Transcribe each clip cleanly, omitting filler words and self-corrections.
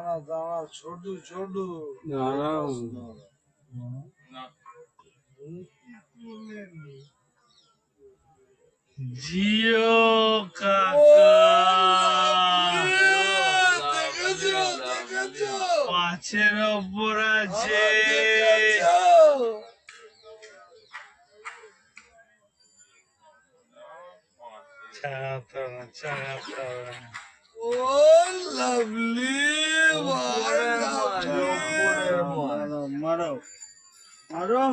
দাঁড়া দাঁড়া ছোটু ছোটু জিও কাকা পাঁচের ওপর আছে ও লাভলি মারো মারো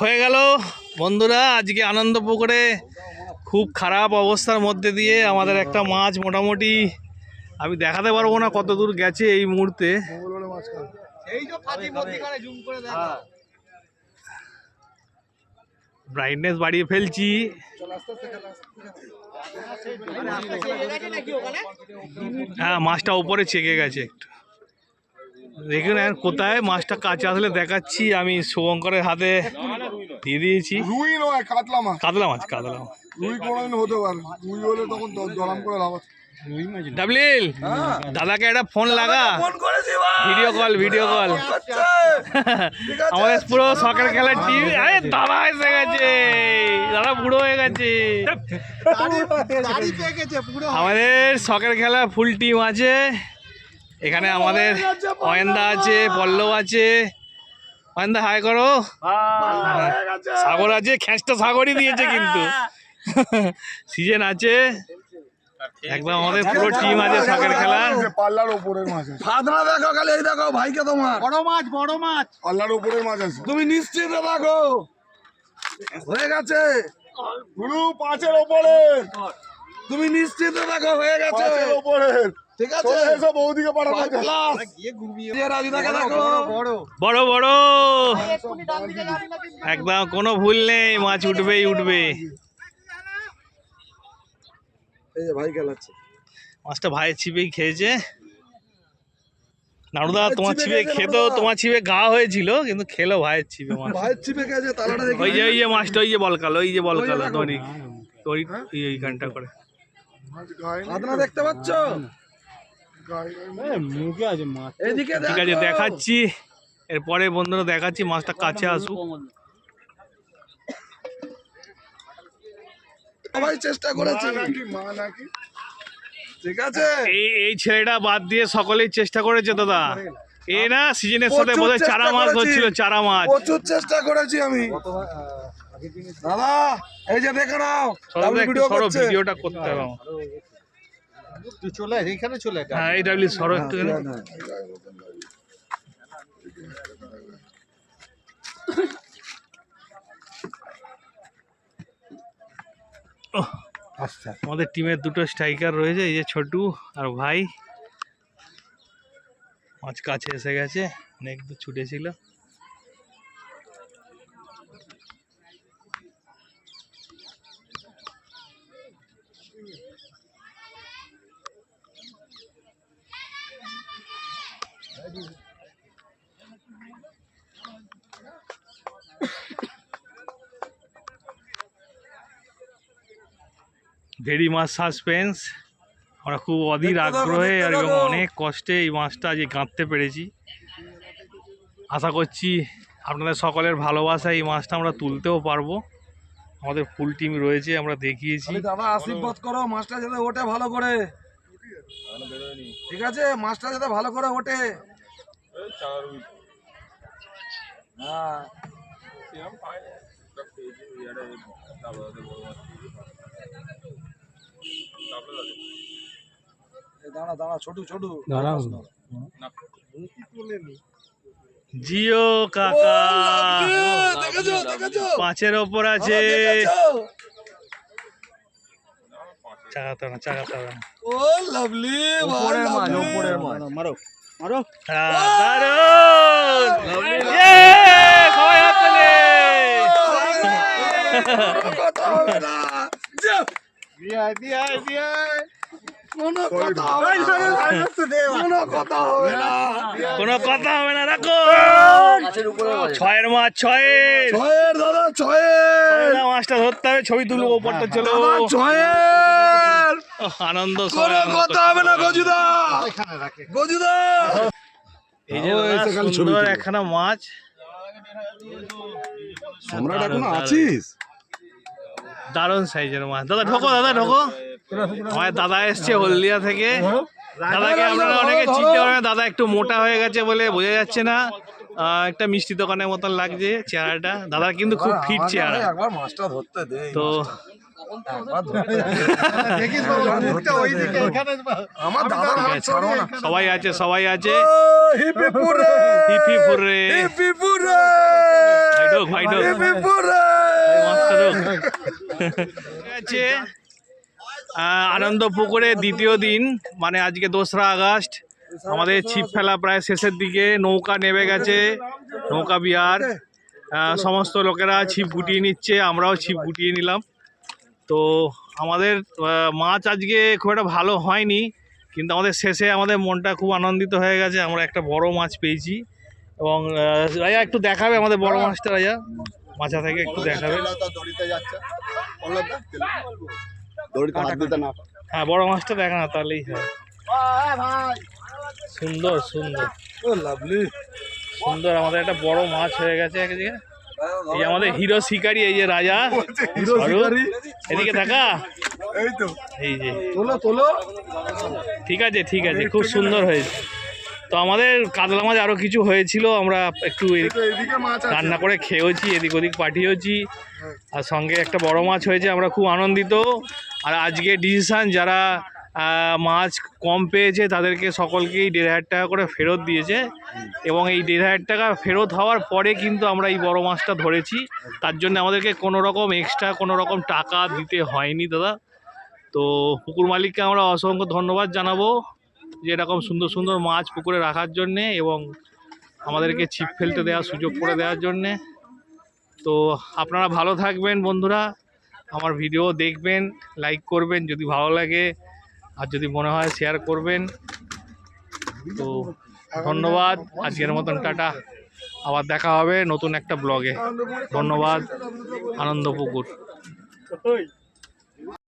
হয়ে গেল বন্ধুরা। আজকে আনন্দপুকুরে খুব খারাপ অবস্থার মধ্যে দিয়ে আমাদের একটা মাছ মোটামুটি আমি দেখাতে পারবো না কত দূর গেছে এই মুহূর্তে। ব্রাইটনেস বাড়িয়ে ফেলছি। হ্যাঁ, মাছটা উপরে চেকে গেছে একটু। দেখুন কোথায় মাছটা কাছে আসলে দেখাচ্ছি। আমি শুভঙ্করের হাতে দিয়ে দিয়েছি। রুই নয়, কাতলা মাছ। কাতলা মাছ, কাতলা মাছ। রুই কোনোদিন হতে পারে, রুই হলে তখন দরাম করে লাভ আছে। ডাবলিল দাদাকে একটা ফোন লাগা, ভিডিও কল ভিডিও কল। আমাদের পুরো শখের খেলার টিম। আরে দাদা এসে গেছে, দাদা বুড়ো হয়ে গেছে। আমাদের শখের খেলা ফুল টিম আছে এখানে। আমাদের অয়েন্দা আছে, পল্লব আছে। অয়েন্দা হাই করো। সাগর আছে, খেঁচটা সাগরই দিয়েছে কিন্তু। সিজন আছে একদম। আমাদের পুরো টিম আছে শখের খেলা। পাল্লার উপরের মাছ আছে। ফাদনা দেখো খালি, এই দেখো ভাইকে তোমার বড় মাছ, বড় মাছ পাল্লার উপরের মাছ আছে। তুমি নিশ্চিত দেখো হয়ে গেছে গুরু, পাঁচের উপরে। তুমি নিশ্চিত দেখো হয়ে গেছে পাঁচের উপরে। ঠিক আছে, এসো বৌদিকে পাঠাবো। বড় বড় একদম, কোনো ভুল নেই, মাছ উঠবেই উঠবে। এই যে ভাই খেলাচ্ছে মাছটা ভাইয়ের ছিপেই খেয়েছে। নাড়ুদা তোমার ছিপে খেতো, তোমার ছিপে গা হয়েছিল কিন্তু খেলো ভাইয়ের ছিপে মাছ। ভাইয়ের ছিপে খেয়েছে তালাটা দেখি। ওই যে মাছটা, ওই যে বলকালো, ওই যে বলকালো দড়ি দড়ি এইখানটা করে। ফাদনা দেখতে পাচ্ছ? মুখে আছে মাছ। এদিকে ঠিক আছে, দেখাচ্ছি। এরপরে বন্ধুরা দেখাচ্ছি, মাছটা কাছে আসুক। সবাই চেষ্টা করেছে মা নাকি। ঠিক আছে, এই ছেলেটা বাদ দিয়ে সকলেই চেষ্টা করেছে দাদা। এ না সিজনের সাথে বোধহয় চারা মাছ ধরছিল, চারা মাছ। প্রচুর চেষ্টা করেছি আমি দাদা। এই যে দেখে নাও, ভিডিওটা করতে হবে আমার। তুই চলে এইখানে চলে। হ্যাঁ, এই ডাবলি সরো একটু। আমাদের টিমের দুটো স্ট্রাইকার রয়েছে, এই যে ছোটু আর ভাই। মাছ কাছে এসে গেছে, অনেক দূর ছুটেছিল। Very much suspense. আমরা খুব অধীর আগ্রহে আর এবং অনেক কষ্টে এই মাছটা আজ গাঁথতে পেরেছি। আশা করছি আপনাদের সকলের ভালোবাসা এই মাছটা আমরা তুলতেও পারবো। আমাদের ফুল টিম রয়েছে, আমরা দেখিয়েছি। দাদা আশীর্বাদ করো মাছটা যাতে ওঠে ভালো করে। ঠিক আছে, মাছটা যাতে ভালো করে ওঠে। হ্যাঁ, দাঁড়া দাঁড়া ছোটু ছোটু দাঁড়া। জিও কাকা পাঁচের ওপর আছে। চাকাতে না, চাকাতে না। ও লাভলি, উপরের মাছ, উপরের মাছ। মারো মারো। দারুণ, সবাই হাত তালি। কোনো কথা হবে না, কোনো কথা হবে না। কোনো কথা হবে না, রাখো। ছয়ের মাছ, ছয়ের ছয়ের দাদা, ছয়ের মাছটা ধরতে হবে, ছবি তুলবো, ওপরটা চলো। দাদা, ছয়ের আনন্দ, কোনো কথা হবে না। গজুদা, গজুদা, এই যে দাদা, সুন্দর একখানা মাছ। সম্রাট এখনো আছিস? দারুণ সাইজের মাছ। দাদা ঢোকো, দাদা ঢোকো। আমার দাদা এসছে হলদিয়া থেকে। দাদাকে আপনারা অনেকে চিনতে পারবেন, দাদা একটু মোটা হয়ে গেছে বলে বোঝা যাচ্ছে না, একটা মিষ্টি দোকানের মতন লাগছে চেহারাটা। দাদা কিন্তু খুব ফিট চেহারা। একবার মাছটা ধরতে দে। তো আমার দাদা মাছ ছাড়ো না। সবাই আছে, সবাই আছে। হিপিপুরে, হিপিপুরে, হিপিপুরে, ভাইডোক, ভাইডোক, হিপিপুরে। মাছটা ঢোক। ঠিক আছে, আনন্দ পুকুরে দ্বিতীয় দিন, মানে আজকে 2রা আগস্ট। আমাদের ছিপ ফেলা প্রায় শেষের দিকে। নৌকা নেমে গেছে, নৌকা বিহার। সমস্ত লোকেরা ছিপ গুটিয়ে নিচ্ছে, আমরাও ছিপ গুটিয়ে নিলাম। তো আমাদের মাছ আজকে খুব একটা ভালো হয়নি, কিন্তু আমাদের শেষে আমাদের মনটা খুব আনন্দিত হয়ে গেছে। আমরা একটা বড় মাছ পেয়েছি। এবং রাজা একটু দেখাবে আমাদের বড় মাছটা, রাজা মাছা থেকে একটু দেখাবে। হ্যাঁ, বড় মাছটা দেখা না, তাহলেই হয়। সুন্দর সুন্দর সুন্দর, আমাদের একটা বড় মাছ হয়ে গেছে একদিকে। এই আমাদের হিরো শিকারি, এই যে রাজা। এদিকে দেখা, এই তো, এই যে তোলো তোলো। ঠিক আছে, ঠিক আছে, খুব সুন্দর হয়েছে। তো আমাদের কাতলা মাছ আরও কিছু হয়েছিল, আমরা একটু এইদিকে মাছ আছে। রান্না করে খেয়েওছি, এদিক ওদিক পাঠিয়েছি। আর সঙ্গে একটা বড় মাছ হয়েছে, আমরা খুব আনন্দিত। আর আজকে ডিসিশান, যারা মাছ কম পেয়েছে তাদেরকে সকলকেই 1,500 টাকা করে ফেরত দিয়েছে। এবং এই 1,500 টাকা ফেরত হওয়ার পরে কিন্তু আমরা এই বড় মাছটা ধরেছি। তার জন্য আমাদেরকে কোনো রকম এক্সট্রা কোনো রকম টাকা দিতে হয়নি দাদা। তো পুকুর মালিককে আমরা অসংখ্য ধন্যবাদ জানাবো, যে এরকম সুন্দর সুন্দর মাছ পুকুরে রাখার জন্যে এবং আমাদেরকে ছিপ ফেলতে দেওয়ার সুযোগ করে দেওয়ার জন্যে। তো আপনারা ভালো থাকবেন বন্ধুরা, আমার ভিডিও দেখবেন, লাইক করবেন যদি ভালো লাগে, আর যদি মনে হয় শেয়ার করবেন। তো ধন্যবাদ, আজকের মতন টাটা। আবার দেখা হবে নতুন একটা ব্লগে। ধন্যবাদ। আনন্দ পুকুর।